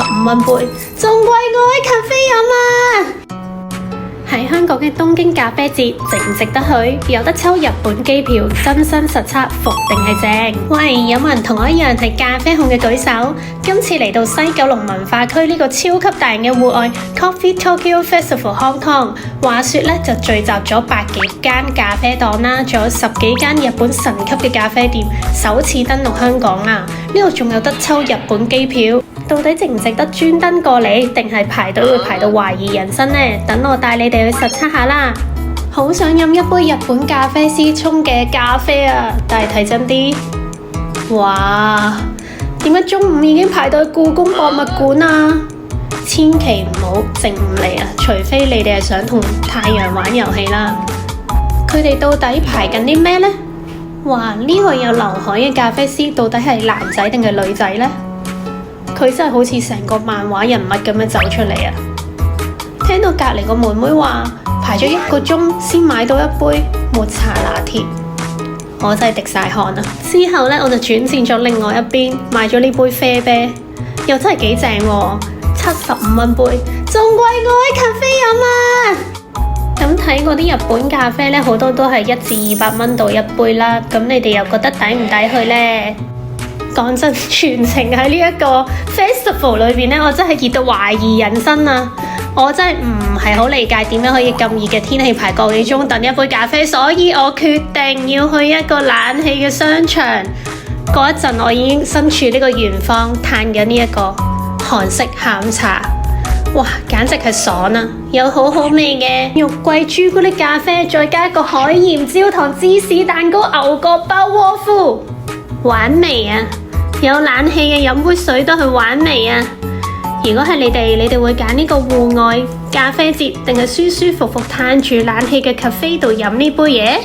15蚊杯，仲貴過喺咖啡飲啊！喺香港嘅東京咖啡節值唔值得去？有得抽日本機票，真身實測服定係正。喂，有冇人同我一樣係咖啡控嘅舉手？今次嚟到西九龍文化區呢個超級大型嘅戶外 Coffee Tokyo Festival Hong Kong，話說咧就聚集咗百幾間咖啡檔啦，仲有10幾間日本神級嘅咖啡店，首次登陸香港啊！呢度仲有得抽日本機票。到底值唔值得專登過嚟，定係排隊會排到懷疑人生呢？等我帶你哋去實測下啦！好想飲一杯日本咖啡師沖嘅咖啡啊！但係睇真啲，哇！點解中午已經排到去故宮博物館啊？千祈唔好靜唔嚟啊！除非你哋係想同太陽玩遊戲啦。佢哋到底排緊啲咩呢？哇！呢個有劉海嘅咖啡師到底係男仔定係女仔呢？佢真係好似成個漫畫人物咁樣走出嚟啊！聽到隔離個妹妹話排咗1個鐘先買到一杯抹茶拿鐵，我真係滴晒汗啊！之後呢，我就轉戰咗另外一邊，買咗呢杯啡啤，又真係幾正喎，75蚊杯，仲貴過喺咖啡飲啊！咁睇過啲日本咖啡呢，好多都係1至200蚊到一杯啦，咁你哋又覺得抵唔抵去呢？講真，全程喺呢一個 festival 裏邊呢，我真係熱到懷疑人生啊！我真係唔係好理解點樣可以咁熱嘅天氣排個幾鐘等一杯咖啡，所以我決定要去一個冷氣嘅商場。嗰一陣我已經身處呢個圓方，嘆緊呢一個韓式下午茶。哇，簡直係爽啊！有好好味嘅肉桂朱古力咖啡，再加一個海鹽焦糖芝士蛋糕牛角包窩夫，玩味啊！有冷氣嘅飲杯水都去玩味啊！如果係你哋會揀呢個戶外咖啡節，定係舒舒服服嘆住冷氣嘅 cafe 度飲呢杯嘢？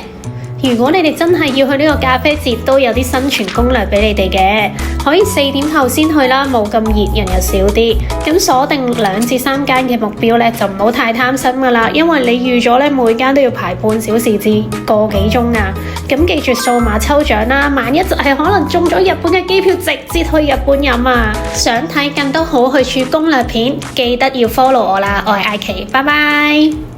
如果你哋真係要去呢個咖啡節，都有啲生存攻略俾你哋嘅，可以4點後先去啦，冇咁熱，人又少啲。咁鎖定2至3間嘅目標呢，就唔好太貪心噶啦，因為你預咗呢，每間都要排半小時至個幾鐘啊。咁記住數碼抽獎啦，萬一就係可能中咗日本嘅機票，直接去日本飲啊！想睇更多好去處攻略片，記得要 follow 我啦，我係艾琪，拜拜。